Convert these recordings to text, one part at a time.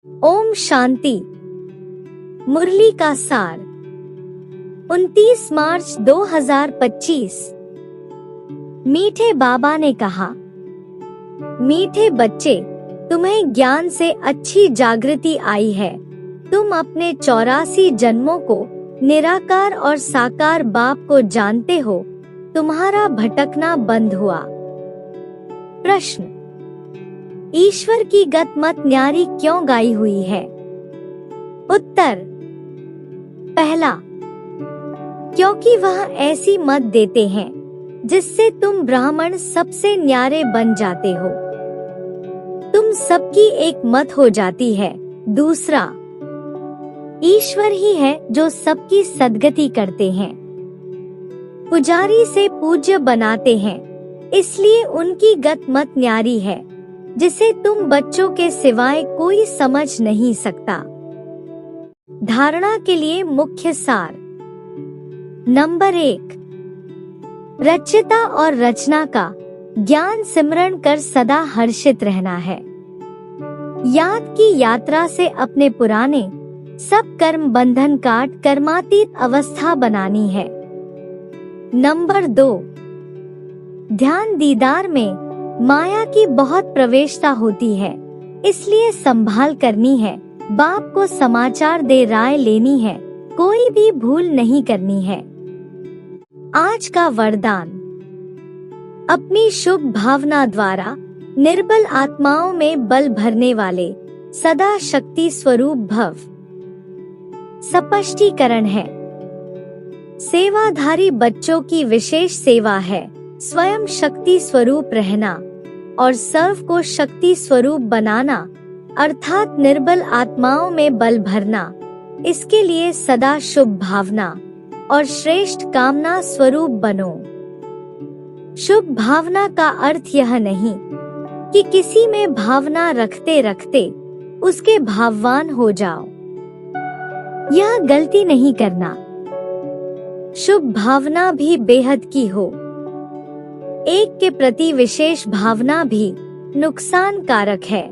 ओम शांति। मुरली का सार 29 मार्च 2025। मीठे बाबा ने कहा, मीठे बच्चे, तुम्हें ज्ञान से अच्छी जागृति आई है। तुम अपने 84 जन्मों को निराकार और साकार बाप को जानते हो। तुम्हारा भटकना बंद हुआ। प्रश्न, ईश्वर की गत मत न्यारी क्यों गाई हुई है? उत्तर, पहला, क्योंकि वह ऐसी मत देते हैं जिससे तुम ब्राह्मण सबसे न्यारे बन जाते हो। तुम सबकी एक मत हो जाती है। दूसरा, ईश्वर ही है जो सबकी सद्गति करते हैं। पुजारी से पूज्य बनाते हैं, इसलिए उनकी गत मत न्यारी है जिसे तुम बच्चों के सिवाय कोई समझ नहीं सकता। धारणा के लिए मुख्य सार। नंबर 1, रचयिता और रचना का ज्ञान सिमरण कर सदा हर्षित रहना है। याद की यात्रा से अपने पुराने सब कर्म बंधन काट कर्मातीत अवस्था बनानी है। नंबर 2, ध्यान दीदार में माया की बहुत प्रवेशता होती है, इसलिए संभाल करनी है। बाप को समाचार दे राय लेनी है, कोई भी भूल नहीं करनी है। आज का वरदान, अपनी शुभ भावना द्वारा निर्बल आत्माओं में बल भरने वाले सदा शक्ति स्वरूप भव। स्पष्टीकरण है, सेवाधारी बच्चों की विशेष सेवा है स्वयं शक्ति स्वरूप रहना और सर्व को शक्ति स्वरूप बनाना, अर्थात निर्बल आत्माओं में बल भरना। इसके लिए सदा शुभ भावना और श्रेष्ठ कामना स्वरूप बनो। शुभ भावना का अर्थ यह नहीं कि किसी में भावना रखते रखते उसके भाववान हो जाओ, यह गलती नहीं करना। शुभ भावना भी बेहद की हो। एक के प्रति विशेष भावना भी नुकसान कारक है,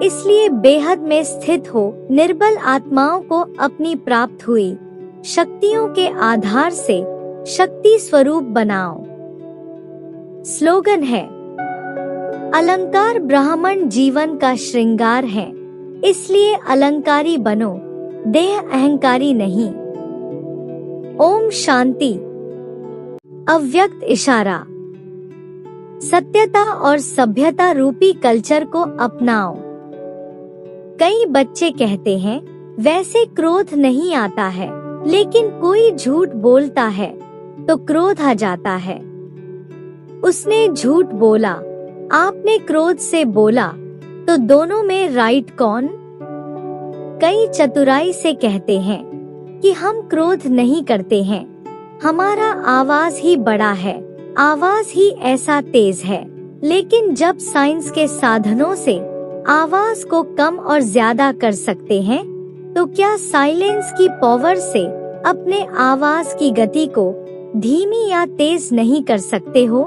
इसलिए बेहद में स्थित हो निर्बल आत्माओं को अपनी प्राप्त हुई शक्तियों के आधार से शक्ति स्वरूप बनाओ। स्लोगन है, अलंकार ब्राह्मण जीवन का श्रृंगार है, इसलिए अलंकारी बनो, देह अहंकारी नहीं। ओम शांति। अव्यक्त इशारा, सत्यता और सभ्यता रूपी कल्चर को अपनाओ। कई बच्चे कहते हैं, वैसे क्रोध नहीं आता है, लेकिन कोई झूठ बोलता है तो क्रोध आ जाता है। उसने झूठ बोला, आपने क्रोध से बोला, तो दोनों में राइट कौन? कई चतुराई से कहते हैं कि हम क्रोध नहीं करते हैं, हमारा आवाज ही बड़ा है, आवाज ही ऐसा तेज है। लेकिन जब साइंस के साधनों से आवाज को कम और ज्यादा कर सकते हैं, तो क्या साइलेंस की पावर से अपने आवाज की गति को धीमी या तेज नहीं कर सकते हो?